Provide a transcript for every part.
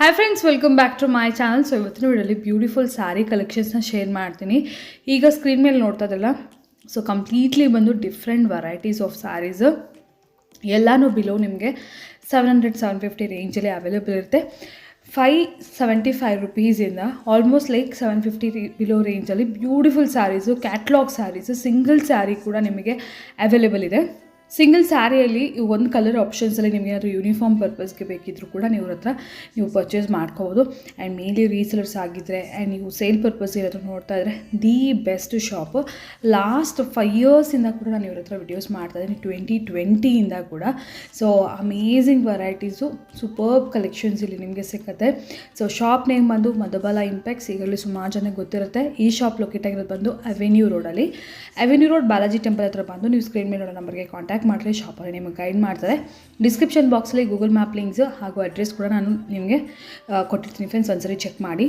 Hi friends, welcome back to my channel. So ಇವತ್ತಿನ ವಿಡಿಯೋಲಿ beautiful sari ಕಲೆಕ್ಷನ್ಸ್ನ share ಮಾಡ್ತೀನಿ. ಈಗ ಸ್ಕ್ರೀನ್ ಮೇಲೆ ನೋಡ್ತಾ ಇದ್ದಲ್ಲ, ಸೊ ಕಂಪ್ಲೀಟ್ಲಿ ಬಂದು ಡಿಫ್ರೆಂಟ್ ವೆರೈಟೀಸ್ ಆಫ್ ಸ್ಯಾರೀಸ್ ಎಲ್ಲನೂ ಬಿಲೋ ನಿಮಗೆ 700-750 ರೇಂಜಲ್ಲಿ ಅವೈಲೇಬಲ್ ಇರುತ್ತೆ. 575 ರುಪೀಸಿಂದ ಆಲ್ಮೋಸ್ಟ್ ಲೈಕ್ 750 ಬಿಲೋ ರೇಂಜಲ್ಲಿ beautiful saris, catalogue saris, single sari ಕೂಡ ನಿಮಗೆ ಅವೈಲೇಬಲ್ ಇದೆ. ಸಿಂಗಲ್ ಸ್ಯಾರಿಯಲ್ಲಿ ಒಂದು ಕಲರ್ ಆಪ್ಷನ್ಸಲ್ಲಿ ನಿಮಗೆ ಏನಾದರೂ ಯೂನಿಫಾರ್ಮ್ ಪರ್ಪಸ್ಗೆ ಬೇಕಿದ್ದರೂ ಕೂಡ ನೀವು ಹತ್ರ ನೀವು ಪರ್ಚೇಸ್ ಮಾಡ್ಕೋಬೋದು. ಆ್ಯಂಡ್ ಮೇನ್ಲಿ ರೀಸೇಲರ್ಸ್ ಆಗಿದ್ದರೆ ಆ್ಯಂಡ್ ನೀವು ಸೇಲ್ ಪರ್ಪಸ್ ಏನಾದರೂ ನೋಡ್ತಾ ಇದ್ದರೆ ದಿ ಬೆಸ್ಟ್ ಶಾಪು. ಲಾಸ್ಟ್ 5 ಇಯರ್ಸಿಂದ ಕೂಡ ನಾನು ಇವ್ರ ಹತ್ರ ವಿಡಿಯೋಸ್ ಮಾಡ್ತಾಯಿದ್ದೀನಿ, 2020ಇಂದ ಕೂಡ. So amazing varieties, superb collections ಇಲ್ಲಿ ನಿಮಗೆ ಸಿಗುತ್ತೆ. ಸೊ ಶಾಪ್ ನೇಮ್ ಬಂದು ಮಧುಬಾಲ ಇಂಪೆಕ್ಸ್. ಈಗಲೂ ಸುಮಾರು ಜನಕ್ಕೆ ಗೊತ್ತಿರುತ್ತೆ. ಈ ಶಾಪ್ ಲೊಕೇಟ್ ಆಗಿರೋದು ಬಂದು ಅವೆನ್ಯೂ ರೋಡಲ್ಲಿ, ಅವೆನ್ಯೂ ರೋಡ್ ಬಾಲಾಜಿ ಟೆಂಪಲ್ ಹತ್ರ ಬಂದು ನೀವು ಸ್ಕ್ರೀನ್ ಮೇಲೆ ನೋಡೋ ನಂಬರ್ಗೆ ಕಾಂಟ್ಯಾಕ್ಟ್ ಮಾಡಿದ್ರೆ ಶಾಪಲ್ಲಿ ನಿಮಗೆ ಗೈಡ್ ಮಾಡ್ತಾರೆ. ಡಿಸ್ಕ್ರಿಪ್ಷನ್ ಬಾಕ್ಸಲ್ಲಿ ಗೂಗಲ್ ಮ್ಯಾಪ್ ಲಿಂಕ್ಸ್ ಹಾಗೂ ಅಡ್ರೆಸ್ ಕೂಡ ನಾನು ನಿಮಗೆ ಕೊಟ್ಟಿರ್ತೀನಿ ಫ್ರೆಂಡ್ಸ್, ಒಂದ್ಸರಿ ಚೆಕ್ ಮಾಡಿ.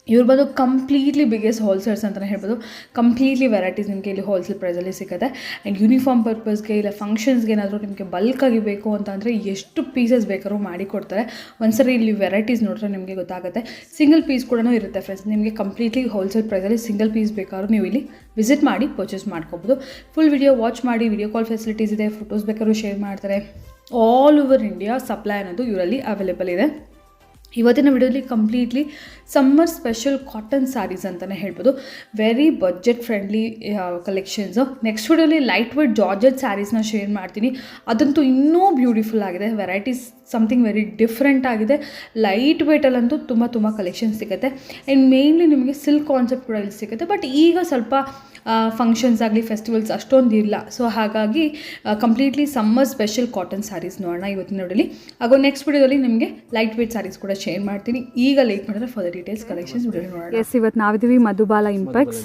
ಇವ್ರು ಬಂದು ಕಂಪ್ಲೀಟ್ಲಿ ಬಿಗ್ಗೆಸ್ಟ್ ಹೋಲ್ಸೇಲ್ಸ್ ಅಂತಲೇ ಹೇಳ್ಬೋದು. ಕಂಪ್ಲೀಟ್ಲಿ ವೆರೈಟೀಸ್ ನಿಮಗೆ ಇಲ್ಲಿ ಹೋಲ್ಸೇಲ್ ಪ್ರೈಸಲ್ಲಿ ಸಿಗುತ್ತೆ. ಆ್ಯಂಡ್ ಯೂನಿಫಾರ್ಮ್ ಪರ್ಪಸ್ಗೆ ಇಲ್ಲ ಫಂಕ್ಷನ್ಸ್ಗೆ ಏನಾದರೂ ನಿಮಗೆ ಬಲ್ಕಾಗಿ ಬೇಕು ಅಂತಂದರೆ ಎಷ್ಟು ಪೀಸಸ್ ಬೇಕಾದ್ರೂ ಮಾಡಿಕೊಡ್ತಾರೆ. ಒಂದ್ಸರಿ ಇಲ್ಲಿ ವೆರೈಟೀಸ್ ನೋಡಿದ್ರೆ ನಿಮಗೆ ಗೊತ್ತಾಗುತ್ತೆ. ಸಿಂಗಲ್ ಪೀಸ್ ಕೂಡ ಇರುತ್ತೆ ಫ್ರೆಂಡ್ಸ್. ನಿಮಗೆ ಕಂಪ್ಲೀಟ್ಲಿ ಹೋಲ್ಸೇಲ್ ಪ್ರೈಸಲ್ಲಿ ಸಿಂಗಲ್ ಪೀಸ್ ಬೇಕಾದ್ರೂ ನೀವು ಇಲ್ಲಿ ವಿಸಿಟ್ ಮಾಡಿ ಪರ್ಚೇಸ್ ಮಾಡ್ಕೋಬೋದು. ಫುಲ್ ವಿಡಿಯೋ ವಾಚ್ ಮಾಡಿ. ವಿಡಿಯೋ ಕಾಲ್ ಫೆಸಿಲಿಟೀಸ್ ಇದೆ, ಫೋಟೋಸ್ ಬೇಕಾದ್ರೂ ಶೇರ್ ಮಾಡ್ತಾರೆ. ಆಲ್ ಓವರ್ ಇಂಡಿಯಾ ಸಪ್ಲೈ ಅನ್ನೋದು ಇವರಲ್ಲಿ ಅವೈಲೇಬಲ್ ಇದೆ. ಇವತ್ತಿನ ವಿಡಿಯೋಲಿ completely summer special cotton sarees ಅಂತಲೇ ಹೇಳ್ಬೋದು. Very budget friendly collections. Next ವಿಡಿಯೋಲಿ ಲೈಟ್ ವೇಟ್ ಜಾರ್ಜೆಟ್ ಸ್ಯಾರೀಸ್ನ ಶೇರ್ ಮಾಡ್ತೀನಿ. ಅದಂತೂ ಇನ್ನೂ ಬ್ಯೂಟಿಫುಲ್ ಆಗಿದೆ. ವೆರೈಟೀಸ್ ಸಮಥಿಂಗ್ ವೆರಿ ಡಿಫ್ರೆಂಟ್ ಆಗಿದೆ. ಲೈಟ್ ವೇಟಲ್ಲಂತೂ ತುಂಬ ಕಲೆಕ್ಷನ್ಸ್ ಸಿಗುತ್ತೆ. ಆ್ಯಂಡ್ ಮೇಯ್ನ್ಲಿ ನಿಮಗೆ ಸಿಲ್ಕ್ ಕಾನ್ಸೆಪ್ಟ್ ಕೂಡ ಇಲ್ಲಿ ಸಿಗುತ್ತೆ. ಬಟ್ ಈಗ ಸ್ವಲ್ಪ ಫಂಕ್ಷನ್ಸ್ ಆಗಲಿ ಫೆಸ್ಟಿವಲ್ಸ್ ಅಷ್ಟೊಂದು ಇಲ್ಲ. ಸೊ ಹಾಗಾಗಿ completely summer special cotton saris ನೋಡೋಣ ಇವತ್ತಿನ ವಿಡಿಯೋಲಿ. ಹಾಗೂ ನೆಕ್ಸ್ಟ್ ವಿಡಿಯೋದಲ್ಲಿ ನಿಮಗೆ ಲೈಟ್ ವೇಟ್ ಸ್ಯಾರೀಸ್ ಕೂಡ ಶೇರ್ ಮಾಡ್ತೀನಿ. ಈಗ ಲೇಟ್ ಮಾಡಿದ್ರೆ ಫರ್ದರ್ ಡೀಟೇಲ್ಸ್ ಕಲೆಕ್ಷನ್ಸ್ ವಿಡಿಯೋ ನೋಡೋಣ. ಎಸ್, ಇವತ್ತು ನಾವಿದ್ದೀವಿ ಮಧುಬಾಲ ಇಂಪೆಕ್ಸ್.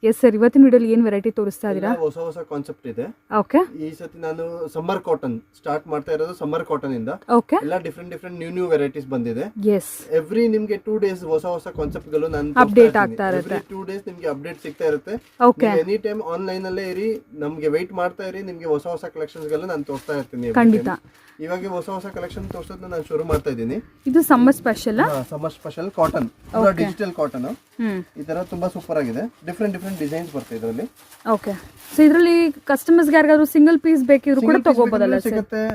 ಎಸ್ ಸರ್, ಇವತ್ತಿನ ವಿಡಿಯೋಲಿ ಏನು ವೆರೈಟಿ ತೋರಿಸ್ತಾ ಇದ್ದೀರಾ? ಹೊಸ ಕಾನ್ಸೆಪ್ಟ್ ಇದೆ. ಓಕೆ, ಈ ಸತಿ ನಾನು ಸಮ್ಮರ್ ಕಾಟನ್ ಸ್ಟಾರ್ಟ್ ಮಾಡ್ತಾ ಇರೋದು. ಸಮ್ಮರ್ ಕಾಟನ್ ಇಂದ ಓಕೆ ಎಲ್ಲ ಡಿಫ್ರೆಂಟ್ ನ್ಯೂ ವೆರೈಟೀಸ್ ಬಂದಿದೆ. ಎಸ್, ಎವ್ರಿ ನಿಮ್ಗೆ 2 ಡೇಸ್ ಹೊಸ ಕಾನ್ಸೆಪ್ಟ್ ಗಳು ನಾನು ಅಪ್ಡೇಟ್ ಆಗ್ತಾ ಇರುತ್ತೆ. 2 ಡೇಸ್ ನಿಮ್ಗೆ ಅಪ್ಡೇಟ್ ಸಿಗ್ತಾ ಇರುತ್ತೆ. ಓಕೆ, ಎನಿ ಟೈಮ್ ಆನ್ಲೈನ್ ಅಲ್ಲೇ ಇರಿ, ನಮ್ಗೆ ವೆಯ್ಟ್ ಮಾಡ್ತಾ ಇರಿ. ನಿಮ್ಗೆ ಹೊಸ ಕಲೆಕ್ಷನ್ಸ್ ಗಳು ನಾನು ತೋರಿಸ್ತಾ ಇರ್ತೀನಿ. ಖಂಡಿತ. ಇವಾಗ ಹೊಸ ಕಲೆಕ್ಷನ್ ತೋರಿಸೋದನ್ನ ನಾನು ಶುರು ಮಾಡ್ತಾ ಇದ್ದೀನಿ. ಇದು summer special. Summer special cotton, digital cotton. ಈ ತರ ತುಂಬಾ ಸೂಪರ್ ಆಗಿದೆ. ಡಿಫ್ರೆಂಟ್ ಡಿಸೈನ್ಸ್ ಬರ್ತದೆ ಇದರಲ್ಲಿ. ಓಕೆ, ಸೊ ಇದರಲ್ಲಿ ಕಸ್ಟಮರ್ಸ್ಗೆ ಯಾರಿಗಾದ್ರೂ ಸಿಂಗಲ್ ಪೀಸ್ ಬೇಕಿದ್ರು ಕೂಡ ತಗೋಬೋದಲ್ಲ ಸರ್? ಸಿಗುತ್ತೆ.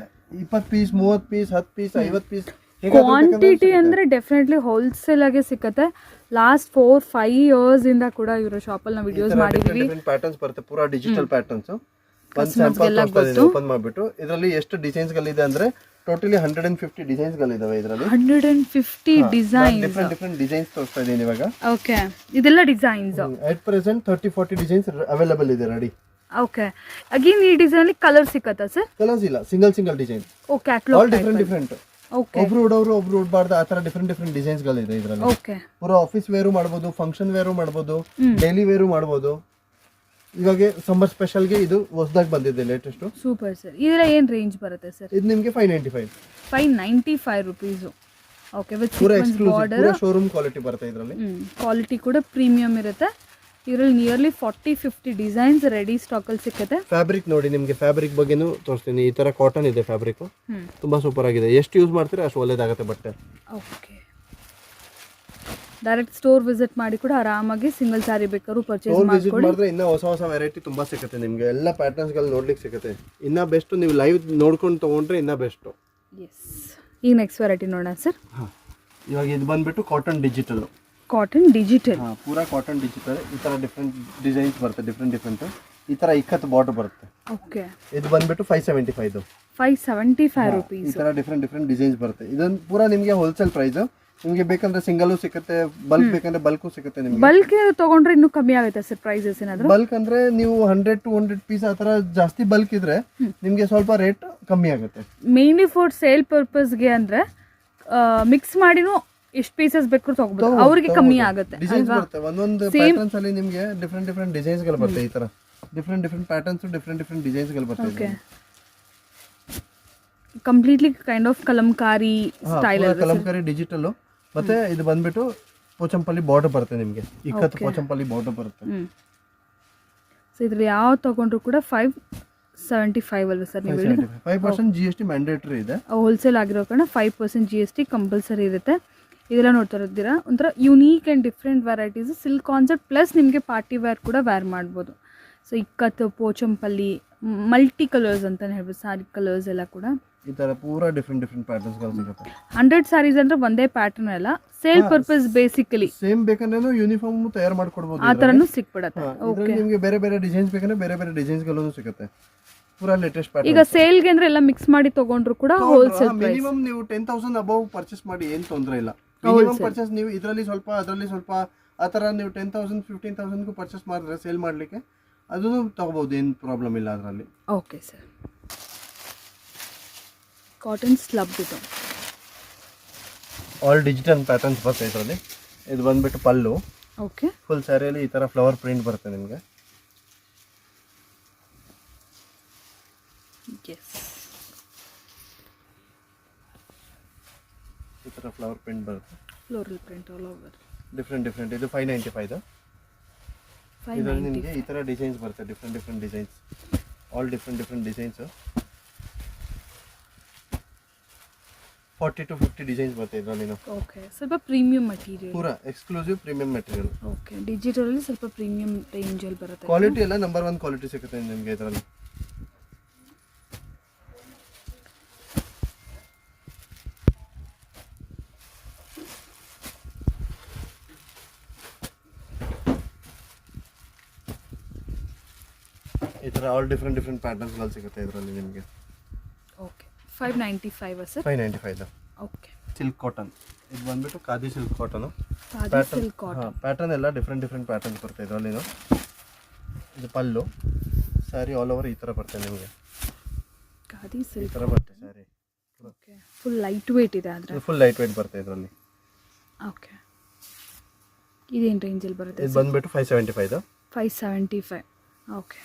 20 piece, 30 piece, 10 piece, 50 piece quantity ಅಂದ್ರೆ ಡೆಫಿನೆಟ್ಲಿ ಹೋಲ್ಸೇಲ್ ಆಗಿ ಸಿಗುತ್ತೆ. ಲಾಸ್ಟ್ 4-5 ಇಯರ್ಸ್ ಇಂದ ಕೂಡ ಇವರ ಶಾಪಲ್ಲಿ ನಾವು ವಿಡಿಯೋಸ್ ಮಾಡಿದೀವಿ. ಪ್ಯಾಟರ್ನ್ಸ್ ಬರುತ್ತೆ, ಪೂರಾ ಡಿಜಿಟಲ್ ಪ್ಯಾಟರ್ನ್ಸ್. ಒಂದು ಸ್ಯಾಂಪಲ್ ಓಪನ್ ಮಾಡ್ಬಿಟ್ಟು ಇದರಲ್ಲಿ ಎಷ್ಟು ಡಿಸೈನ್ಸ್ ಗಳಿದೆ ಅಂದ್ರೆ ಟೋಟಲಿ 150 ಡಿಸೈನ್ಸ್ ಗಳಿದಾವೆ ಇದರಲ್ಲಿ. 150 ಡಿಸೈನ್ಸ್, ಡಿಫ್ರೆಂಟ್ ಡಿಸೈನ್ಸ್ ತೋರಿಸ್ತಾ ಇದೀನಿ ಇವಾಗ. ಓಕೆ, ಇದೆಲ್ಲ designs at present 30-40 designs available ಇದೆ ರೆಡಿ. ಓಕೆ, ಅಗೇನ್ ಈ ಡಿಸೈನ್ ಅಲ್ಲಿ ಕಲರ್ ಸಿಕ್ಕತ್ತಾ ಸರ್? ಕಲರ್ಸ್ ಇಲ್ಲ, ಸಿಂಗಲ್ ಡಿಸೈನ್. ಓ, ಕ್ಯಾಟಲಾಗ್ ಆಲ್ ಡಿಫ್ರೆಂಟ್. ಓಕೆ, ಒಬ್ರು ಉಡಬಾರ್ದು ಆ ತರ ಡಿಫ್ರೆಂಟ್ ಡಿಸೈನ್ಸ್ ಗಳಿದೆ ಇದರಲ್ಲಿ. ಓಕೆ, ಪೂರಾ ಆಫೀಸ್ ವೇರು ಮಾಡಬಹುದು, ಫಂಕ್ಷನ್ ವೇರು ಮಾಡಬಹುದು, ಡೈಲಿ ವೇರು ಮಾಡಬಹುದು. ಇವಾಗ ಸಮ್ಮರ್ ಸ್ಪೆಷಲ್ ಗೆ ಇದು ಹೊಸದಾಗಿ ಬಂದಿದೆ, ಲೇಟೆಸ್ಟ್. Super sir. ಇದರ ಏನ್ ರೇಂಜ್ ಬರುತ್ತೆ ಸರ್? ಇದು ನಿಮಗೆ 595 ರುಪೀಸ್. ಓಕೆ, ವಿತ್ ಪೂರಾ ಎಕ್ಸ್ಕ್ಲೂಸಿವ್, ಪೂರಾ ಶೋರೂಮ್ ಕ್ವಾಲಿಟಿ ಬರುತ್ತೆ ಇದರಲ್ಲಿ. ಕ್ವಾಲಿಟಿ ಕೂಡ ಪ್ರೀಮಿಯಂ ಇರುತ್ತೆ. ಇದರಲ್ಲಿ ನಿಯರ್ಲಿ 40-50 ಡಿಸೈನ್ಸ್ ರೆಡಿ ಸ್ಟಾಕ್ ಅಲ್ಲಿ ಸಿಗುತ್ತೆ. ಫ್ಯಾಬ್ರಿಕ್ ನೋಡಿ, ನಿಮಗೆ ಫ್ಯಾಬ್ರಿಕ್ ಬಗ್ಗೆನೂ ತೋರಿಸ್ತೀನಿ. ಈ ತರ ಕಾಟನ್ ಇದೆ ಫ್ಯಾಬ್ರಿಕ್, ತುಂಬಾ ಸೂಪರ್ ಆಗಿದೆ. ಎಷ್ಟು ಯೂಸ್ ಮಾಡ್ತೀರಾ ಅಷ್ಟು ಒಳ್ಳೇದಾಗುತ್ತೆ ಬಟ್ಟೆ. ಓಕೆ, ಡೈರೆಕ್ಟ್ ಸ್ಟೋರ್ ವಿಸಿಟ್ ಮಾಡಿ ಕೂಡ ಆರಾಮಾಗಿ ಸಿಂಗಲ್ ಸ್ಯಾರಿ ಬೇಕಾದ್ರೂ ಪರ್ಚೇಸ್ ಮಾಡ್ಕೊಳ್ಳಿ. ಮಾಡಿದ್ರೆ ಇನ್ನ ಹೊಸ ವೆರೈಟಿ ತುಂಬಾ ಸಿಗುತ್ತೆ ನಿಮಗೆ. ಎಲ್ಲ ಪ್ಯಾಟರ್ನ್ಸ್ ಗಳು ನೋಡ್ಲಿಕ್ಕೆ ಸಿಗುತ್ತೆ. ಇನ್ನ ಬೆಸ್ಟ್ ನೀವು ಲೈವ್ ನೋಡ್ಕೊಂಡು ತಗೊಂಡ್ರೆ ಇನ್ನ ಬೆಸ್ಟ್. ಎಸ್, ಈಗ ನೆಕ್ಸ್ಟ್ ವೆರೈಟಿ ನೋಡೋಣ ಸರ್. ಇವಾಗ ಇದು ಬಂದ್ಬಿಟ್ಟು ಕಾಟನ್ ಡಿಜಿಟಲ್. ಪೂರಾ ಕಾಟನ್ ಡಿಜಿಟಲ್. ಈ ತರ ಡಿಫ್ರೆಂಟ್ ಡಿಸೈನ್ಸ್ ಬರುತ್ತೆ, ಡಿಫ್ರೆಂಟ್. ಈ ತರ ಇಕ್ಕತ್ತು ಬಾರ್ಡರ್ ಬರುತ್ತೆ. ಓಕೆ, ಇದು ಬಂದ್ಬಿಟ್ಟು 575 ರುಪೀಸ್. ಈ ತರ ಡಿಫ್ರೆಂಟ್ ಡಿಸೈನ್ಸ್ ಬರುತ್ತೆ. ಇದೊಂದು ಪೂರಾ ನಿಮಗೆ ಹೋಲ್ಸೇಲ್ ಪ್ರೈಸ್. ನಿಮಗೆ ಬೇಕಂದ್ರೆ ಸಿಂಗಲ್ ಸಿಗುತ್ತೆ, ಬಲ್ಕ್ ಬೇಕಂದ್ರೆ ಬಲ್ಕು ಸಿಗುತ್ತೆ. ನಿಮಗೆ ಬಲ್ಕ್ ತಗೊಂಡ್ರೆ ಇನ್ನೂ ಕಮ್ಮಿ ಆಗುತ್ತೆ ಸರ್ ಪ್ರೈಸಸ್ ಏನಾದ್ರು? ಬಲ್ಕ್ ಅಂದ್ರೆ ನೀವು 100-200 ಪೀಸ್ ಆ ತರ ಜಾಸ್ತಿ ಬಲ್ಕ್ ಇದ್ರೆ ನಿಮಗೆ ಸ್ವಲ್ಪ ರೇಟ್ ಕಮ್ಮಿ ಆಗುತ್ತೆ. ಮೇನ್ಲಿ ಫಾರ್ ಸೇಲ್ ಪರ್ಪಸ್ಗೆ ಅಂದ್ರೆ ಮಿಕ್ಸ್ ಮಾಡಿನೂ ಎಷ್ಟು ಪೀಸಸ್ ಬೇಕು ತಗೋಬಹುದು, ಅವ್ರಿಗೆ ಕಮ್ಮಿ ಆಗುತ್ತೆ. ಡಿಸೈನ್ಸ್ ಬರುತ್ತೆ ಒಂದೊಂದು ಪ್ಯಾಟರ್ನ್ಸ್ ಅಲ್ಲಿ ನಿಮಗೆ ಡಿಫ್ರೆಂಟ್ ಡಿಸೈನ್ಸ್ ಗಳು ಬರುತ್ತೆ. ಈ ತರ ಡಿಫ್ರೆಂಟ್ ಪ್ಯಾಟರ್ನ್ಸ್, ಡಿಫ್ರೆಂಟ್ ಡಿಸೈನ್ಸ್ ಗಳು ಬರುತ್ತೆ. Okay, completely kind of Kalamkari style ಅಲ್ಲಿ. ಕಲಂಕಾರಿ ಡಿಜಿಟಲ್. ಮತ್ತೆ ಇದು ಬಂದ್ಬಿಟ್ಟು ಪೋಚಂಪಲ್ಲಿ ಬಾರ್ಡರ್ ಬರುತ್ತೆ ನಿಮಗೆ. ಇಕ್ಕತ್ತು ಪೋಚಂಪಲ್ಲಿ ಬಾರ್ಡರ್ ಬರುತ್ತೆ. ಸೊ ಇದ್ರಲ್ಲಿ ಯಾವ ತಗೊಂಡ್ರು ಕೂಡ 75 ಅಲ್ವಾ ಸರ್ ನೀವು ಹೇಳಿದ್ದು? 5% GST ಮ್ಯಾಂಡೇಟರಿ ಇದೆ. ಹೋಲ್ಸೇಲ್ ಆಗಿರೋ ಕಾರಣ 5% GST ಕಂಪಲ್ಸರಿ ಇರುತ್ತೆ. ಇದೆಲ್ಲ ನೋಡ್ತಾ ಇದ್ದೀರಾ, ಒಂಥರ unique and different varieties, silk concept plus ನಿಮಗೆ ಪಾರ್ಟಿ ವೇರ್ ಕೂಡ ವೇರ್ ಮಾಡ್ಬೋದು. ಸೊ ಇಕ್ಕತ್ತು, ಪೋಚಂಪಲ್ಲಿ, ಮಲ್ಟಿ ಕಲರ್ಸ್ ಅಂತಲೇ ಹೇಳ್ಬೋದು, ಸಾರಿ ಕಲರ್ಸ್ ಎಲ್ಲ ಕೂಡ ಈ ಥರ ಪೂರಾ ಡಿಫ್ರೆಂಟ್ ಪ್ಯಾಟರ್ನ್ಸ್ಗಳು ಸಿಗುತ್ತೆ. 100 ಸ್ಯಾರೀಸ್ ಅಂದರೆ ಒಂದೇ ಪ್ಯಾಟರ್ನ್ ಅಲ್ಲ, ಸೇಲ್ ಪರ್ಪಸ್ ಬೇಸಿಕಲಿ ಸೇಮ್ ಬೇಕಂದ್ರೆ ಯೂನಿಫಾರ್ಮ್ ತಯಾರು ಮಾಡ್ಕೊಡ್ಬೋದು. ಆ ಥರನೂ ಸಿಕ್ಬಿಡುತ್ತೆ. ನಿಮಗೆ ಬೇರೆ ಬೇರೆ ಡಿಸೈನ್ಸ್ ಬೇಕಂದ್ರೆ ಬೇರೆ ಬೇರೆ ಡಿಸೈನ್ಸ್ಗಳು ಸಿಗುತ್ತೆ. ಪೂರಾ ಲೇಟೆಸ್ಟ್ ಪ್ಯಾಟರ್ನ್. ಈಗ ಸೇಲ್ಗೆ ಅಂದ್ರೆ ಎಲ್ಲ ಮಿಕ್ಸ್ ಮಾಡಿ ತಗೊಂಡ್ರು ಕೂಡ ಹೋಲ್ಸೇಲ್ ಪ್ರೈಸ್. ಮಿನಿಮಮ್ ನೀವು 10,000 ಅಬೌವ್ ಪರ್ಚೇಸ್ ಮಾಡಿ ಏನು ತೊಂದರೆ ಇಲ್ಲ. ಮಿನಿಮಮ್ ಪರ್ಚೇಸ್ ನೀವು ಇದರಲ್ಲಿ ಸ್ವಲ್ಪ ಅದರಲ್ಲಿ ಸ್ವಲ್ಪ ಆ ಥರ ನೀವು 10,000 15,000ಗೂ ಪರ್ಚೇಸ್ ಮಾಡಿದ್ರೆ ಸೇಲ್ ಮಾಡಲಿಕ್ಕೆ ಅದನ್ನು ತಗೋಬಹುದು, ಏನು ಪ್ರಾಬ್ಲಮ್ ಇಲ್ಲ ಅದರಲ್ಲಿ. Okay sir. ಕಾಟನ್ ಸ್ಲಬ್ ಇದು ಆಲ್ ಡಿಜಿಟಲ್ ಪ್ಯಾಟರ್ನ್ಸ್ ಬರುತ್ತೆ ಇದರಲ್ಲಿ. ಇದು ಬಂದ್ಬಿಟ್ಟು ಪಲ್ಲು. ಓಕೆ. ಫುಲ್ ಸ್ಯಾರಿಯಲ್ಲಿ ಈ ಥರ ಫ್ಲವರ್ ಪ್ರಿಂಟ್ ಬರುತ್ತೆ ನಿಮಗೆ. ಎಸ್, ಈ ಥರ ಫ್ಲವರ್ ಪ್ರಿಂಟ್ ಬರುತ್ತೆ, floral print all over different. ಇದು 595. ಇದರಲ್ಲಿ ನಿಮಗೆ ಈ ಥರ ಡಿಸೈನ್ಸ್ ಬರುತ್ತೆ, different designs, all different designs. 40 to 50 designs ಬರುತ್ತೆ ಇದರಲ್ಲಿ. ಓಕೆ, ಸ್ವಲ್ಪ ಪ್ರೀಮಿಯಂ ಮಟೀರಿಯಲ್, ಪೂರಾ exclusive premium material. Okay, digital ಅಲ್ಲಿ ಸ್ವಲ್ಪ ಪ್ರೀಮಿಯಂ ರೇಂಜ್ ಅಲ್ಲಿ ಬರುತ್ತೆ. ಕ್ವಾಲಿಟಿ ಎಲ್ಲ ನಂಬರ್ 1 ಕ್ವಾಲಿಟಿ ಸಿಗುತ್ತೆ ನಿಮಗೆ ಇದರಲ್ಲಿ. ಈ ಥರ ಆಲ್ ಡಿಫ್ರೆಂಟ್ ಪ್ಯಾಟರ್ನ್ಸ್ಗಳು ಸಿಗುತ್ತೆ ಇದರಲ್ಲಿ ನಿಮಗೆ. Okay, 595 sir? 595. Okay. Silk cotton, ಇದು ಬಂದ್ಬಿಟ್ಟು khadi silk cotton. Silk cotton pattern ಎಲ್ಲ ಡಿಫ್ರೆಂಟ್ ಪ್ಯಾಟರ್ನ್ಸ್ ಬರುತ್ತೆ ಇದರಲ್ಲಿ. ಇದು ಪಲ್ಲು, ಸ್ಯಾರಿ ಆಲ್ ಓವರ್ ಈ ಥರ ಬರುತ್ತೆ ನಿಮಗೆ. ಖಾದಿ ಸಿಲ್ಕ್ ಈ ಥರ ಬರುತ್ತೆ sari. Okay, full light weight ಇದೆ ಆದರೆ. ಫುಲ್ ಲೈಟ್ ವೇಟ್ ಬರುತ್ತೆ ಇದರಲ್ಲಿ. ಓಕೆ, ಇದೇನು ರೇಂಜಲ್ಲಿ ಬರುತ್ತೆ? ಇದು ಬಂದ್ಬಿಟ್ಟು 575. 575. ಓಕೆ.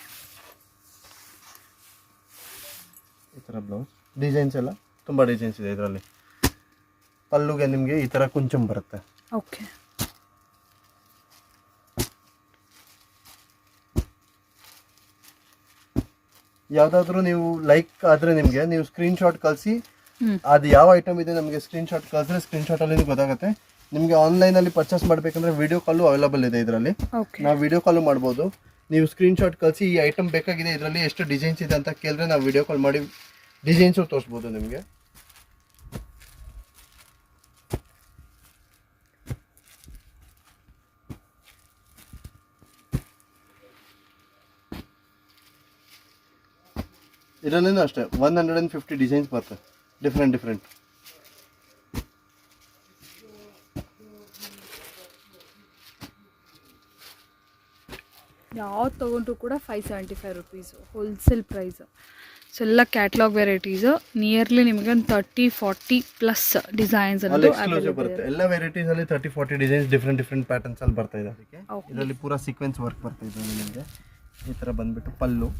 ಈ ಥರ ಬ್ಲೌಸ್ ಡಿಸೈನ್ಸ್ ಎಲ್ಲ ತುಂಬ ಡಿಸೈನ್ಸ್ ಇದೆ ಇದರಲ್ಲಿ. ಪಲ್ಲುಗೆ ನಿಮಗೆ ಈ ಥರ ಕುಂಚಂ ಬರುತ್ತೆ. ಓಕೆ. ಯಾವುದಾದ್ರೂ ನೀವು ಲೈಕ್ ಆದರೆ ನಿಮಗೆ ನೀವು ಸ್ಕ್ರೀನ್ಶಾಟ್ ಕಳಿಸಿ, ಅದು ಯಾವ ಐಟಮ್ ಇದೆ ನಮಗೆ ಸ್ಕ್ರೀನ್ಶಾಟ್ ಕಳಿಸಿದ್ರೆ ಸ್ಕ್ರೀನ್ಶಾಟಲ್ಲಿ ಗೊತ್ತಾಗುತ್ತೆ. ನಿಮಗೆ ಆನ್ಲೈನಲ್ಲಿ ಪರ್ಚೇಸ್ ಮಾಡಬೇಕಂದ್ರೆ ವಿಡಿಯೋ ಕಾಲು ಅವೈಲಬಲ್ ಇದೆ ಇದರಲ್ಲಿ. ನಾವು ವಿಡಿಯೋ ಕಾಲು ಮಾಡ್ಬೋದು. ನೀವು ಸ್ಕ್ರೀನ್ಶಾಟ್ ಕಳಿಸಿ ಈ ಐಟಮ್ ಬೇಕಾಗಿದೆ, ಇದರಲ್ಲಿ ಎಷ್ಟು ಡಿಸೈನ್ಸ್ ಇದೆ ಅಂತ ಕೇಳಿದ್ರೆ ನಾವು ವಿಡಿಯೋ ಕಾಲ್ ಮಾಡಿ ಡಿಸೈನ್ಸು ತೋರಿಸ್ಬೋದು ನಿಮಗೆ. ಇದರಲ್ಲೇನೂ ಅಷ್ಟೇ 150 ಡಿಸೈನ್ಸ್ ಬರ್ತದೆ, ಡಿಫ್ರೆಂಟ್. ಯಾವ್ದು ತೊಗೊಂಡ್ರು ಕೂಡ 575 ರುಪೀಸು ಹೋಲ್ಸೇಲ್ ಪ್ರೈಸು. ಸೊ ಎಲ್ಲ ಕ್ಯಾಟ್ಲಾಗ್ ವೆರೈಟೀಸು ನಿಯರ್ಲಿ ನಿಮಗೆ ಒಂದು 30-40 ಪ್ಲಸ್ ಡಿಸೈನ್ಸ್ ಅನ್ನೋದು ಬರುತ್ತೆ. ಎಲ್ಲ ವೆರೈಟೀಸ್ ಅಲ್ಲಿ 30-40 ಡಿಸೈನ್ಸ್ ಡಿಫ್ರೆಂಟ್ ಪ್ಯಾಟರ್ನ್ಸ್ ಅಲ್ಲಿ ಬರ್ತಾ ಇದೆ. ಅದಕ್ಕೆ ಇದರಲ್ಲಿ ಪೂರಾ ಸೀಕ್ವೆನ್ಸ್ ವರ್ಕ್ ಬರ್ತಾ ಇದೆ ನಿಮಗೆ. ಈ ಥರ ಬಂದ್ಬಿಟ್ಟು ಪಲ್ಲು,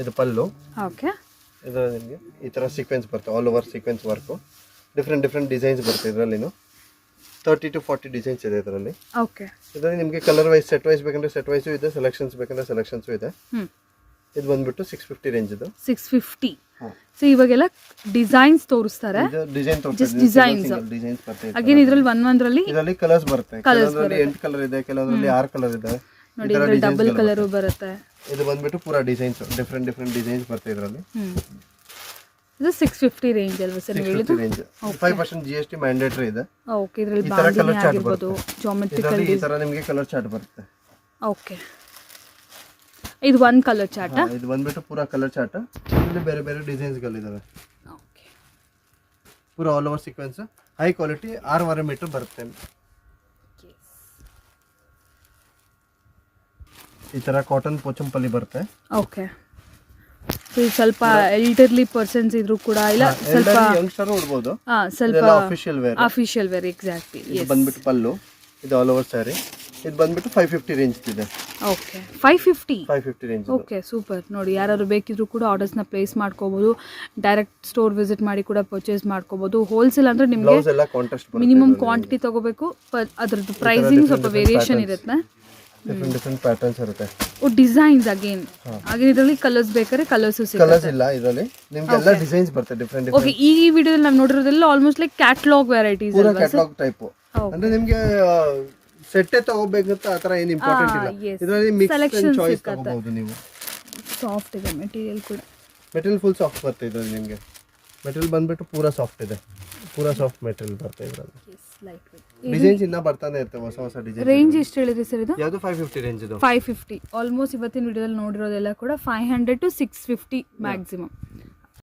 ಇದು ಪಲ್ಲು. ಓಕೆ. ಇದರಲ್ಲಿ ನಿಮಗೆ ಈ ಥರ ಸೀಕ್ವೆನ್ಸ್ ಬರುತ್ತೆ, all over sequence work, different designs ಬರುತ್ತೆ ಇದರಲ್ಲಿ. 30 to 40 ಡಿಸೈನ್ಸ್ ಇದೆ ಇದರಲ್ಲಿ. ಓಕೆ. ಇದರಲ್ಲಿ ನಿಮಗೆ ಕಲರ್ ವೈಸ್ ಸೆಟ್ ವೈಸ್ ಬೇಕಂದ್ರೆ ಸೆಟ್ ವೈಸು ಇದೆ, ಸೆಲೆಕ್ಷನ್ಸ್ ಬೇಕಂದ್ರೆ ಸೆಲೆಕ್ಷನ್ಸು ಇದೆ. ಇದು ಬಂದ್ಬಿಟ್ಟು 650 ರೇಂಜ್. ಇದು 650. ಸೊ ಇವಾಗೆಲ್ಲ ಡಿಸೈನ್ಸ್ ತೋರಿಸ್ತಾರೆ. ಡಿಸೈನ್ಸ್ ಬರುತ್ತೆ. ಅಗೇನ್ ಇದರಲ್ಲಿ ಒಂದರಲ್ಲಿ ಇದರಲ್ಲಿ ಕಲರ್ಸ್ ಬರುತ್ತೆ. ಕೆಲವೊಂದರಲ್ಲಿ 8 ಕಲರ್ ಇದೆ, ಕೆಲವೊಂದರಲ್ಲಿ 6 ಕಲರ್ ಇದೆ. ನೋಡಿ ಇದರಲ್ಲಿ ಡಬಲ್ ಕಲರ್ ಬರುತ್ತೆ. ಇದು ಬಂದ್ಬಿಟ್ಟು ಪೂರಾ ಡಿಸೈನ್ಸ್ ಡಿಫ್ರೆಂಟ್ ಡಿಸೈನ್ಸ್ ಬರುತ್ತೆ ಇದರಲ್ಲಿ. ಇದು 650 ರೇಂಜ್ ಅಲ್ವಾ ಸರ್ ನೀವು ಹೇಳಿದ್ದು? 5% GST ಮ್ಯಾಂಡೇಟರಿ ಇದೆ. ಓಕೆ. ಇದರಲ್ಲಿ ಬಾಂದಿನಿ ಆಗಿರಬಹುದು, ಜಾಮೆಟ್ರಿಕಲ್ ಈ ತರ ನಿಮಗೆ ಕಲರ್ ಚಾರ್ಟ್ ಬರುತ್ತೆ. ಓಕೆ. ಇದು ಒಂದು ಕಲರ್ ಚಾರ್ಟ್. ಇದು ಬಂದ್ಬಿಟ್ಟು ಪೂರಾ ಕಲರ್ ಚಾರ್ಟ್. ಇಲ್ಲಿ ಬೇರೆ ಬೇರೆ ಡಿಸೈನ್ಸ್ ಗಳು ಇದಾವೆ. ಓಕೆ. ಪೂರಾ all over sequence high quality 6.5 metre ಬರುತ್ತೆ. ಈ ತರ ಕಾಟನ್ ಪೋಚಂಪಲ್ಲಿ ಬರುತ್ತೆ. ಓಕೆ. ಸ್ವಲ್ಪ ಎಲ್ಡರ್ಲಿ ಪರ್ಸನ್ಸ್ ಇದ್ರು ಕೂಡ ಇಲ್ಲ, ಸ್ವಲ್ಪ ಯಂಗ್ಸ್ಟರ್ ಉಡಬಹುದು. ಸ್ವಲ್ಪ ಅಫಿಷಿಯಲ್ ವೇರ್ ಎಕ್ಸಾಕ್ಟ್ಲಿ. ಇದು ಬಂದ್ಬಿಟ್ಟು ಪಲ್ಲು, ಇದು ಆಲ್ ಓವರ್ ಸ್ಯಾರಿ. ಇದು ಬಂದ್ಬಿಟ್ಟು 550 ರೇಂಜ್ ಇದೆ. ಓಕೆ. 550 ರೇಂಜ್. Okay, super. ನೋಡಿ ಯಾರು ಬೇಕಿದ್ರು ಕೂಡ ಆರ್ಡರ್ಸ್ನ ಪ್ಲೇಸ್ ಮಾಡ್ಕೋಬಹುದು. ಡೈರೆಕ್ಟ್ ಸ್ಟೋರ್ ವಿಸಿಟ್ ಮಾಡಿ ಕೂಡ ಪರ್ಚೇಸ್ ಮಾಡ್ಕೋಬಹುದು. ಹೋಲ್ಸೇಲ್ ಅಂದ್ರೆ ನಿಮಗೆ ಮಿನಿಮಮ್ ಕ್ವಾಂಟಿಟಿ ತಗೋಬೇಕು. ಅದ್ರದ್ದು ಪ್ರೈಸಿಂಗ್ ಸ್ವಲ್ಪ ವೇರಿಯೇಷನ್ ಇರುತ್ತೆ. ಡಿಫ್ರೆಂಟ್ ಪ್ಯಾಟರ್ನ್ಸ್ ಇರುತ್ತೆ. ಡಿಸೈನ್ಸ್ ಅಗೇನ್ ಇದರಲ್ಲಿ ಕಲರ್ಸ್ ಬೇಕಾದ್ರೆ ಕಲರ್ಸ್ ಸಿಗುತ್ತೆ. ಕಲರ್ಸ್ ಇಲ್ಲ ಇದರಲ್ಲಿ, ನಿಮ್ಗೆ ಎಲ್ಲ ಡಿಸೈನ್ಸ್ ಬರುತ್ತೆ ಡಿಫ್ರೆಂಟ್ ಓಕೆ, ಈ ವಿಡಿಯೋದಲ್ಲಿ ನಾವು ನೋಡಿರೋದೆಲ್ಲ ಆಲ್ಮೋಸ್ಟ್ ಲೈಕ್ ಕ್ಯಾಟಲಾಗ್ ವೆರೈಟೀಸ್ ಪೂರಾ ಕ್ಯಾಟಲಾಗ್ ಟೈಪ್. ಅಂದ್ರೆ ನಿಮ್ಗೆ ಸೆಟ್ಟೇ ತಗೋಬೇಕಂತ ಆ ಥರ ಏನು ಇಂಪಾರ್ಟೆಂಟ್ ಇಲ್ಲ. ಇದರಲ್ಲಿ ಮಿಕ್ಸ್ ಅಂಡ್ ಚಾಯ್ಸ್ ತಗೋಬಹುದು ನೀವು. ಸಾಫ್ಟ್ ಇದೆ ಮೆಟೀರಿಯಲ್ ಕೂಡ. ಮೆಟೀರಿಯಲ್ ಫುಲ್ ಸಾಫ್ಟ್ ಬರುತ್ತೆ ಇದರಲ್ಲಿ ನಿಮಗೆ. ಮೆಟೀರಿಯಲ್ ಬಂದ್ಬಿಟ್ಟು ಪೂರಾ ಸಾಫ್ಟ್ ಇದೆ, ಪೂರಾ ಸಾಫ್ಟ್ ಮೆಟೀರಿಯಲ್ ಬರುತ್ತೆ ಇದರಲ್ಲಿ. ಡಿಸೈನ್ಸ್ ಇನ್ನ ಬರ್ತಾನೆ ಇರ್ತವೆ, ಹೊಸ ಡಿಸೈನ್. ರೇಂಜ್ ಎಷ್ಟು ಹೇಳಿದ್ರಿ ಸರ್ ಇದು? ಯಾವುದು 550 ರೇಂಜ್ ಇದು. 550 ಆಲ್ಮೋಸ್ಟ್ ಇವತ್ತಿನ ವಿಡಿಯೋದಲ್ಲಿ ನೋಡಿರೋದೆಲ್ಲ ಕೂಡ 500 to 650 ಮ್ಯಾಕ್ಸಿಮಮ್.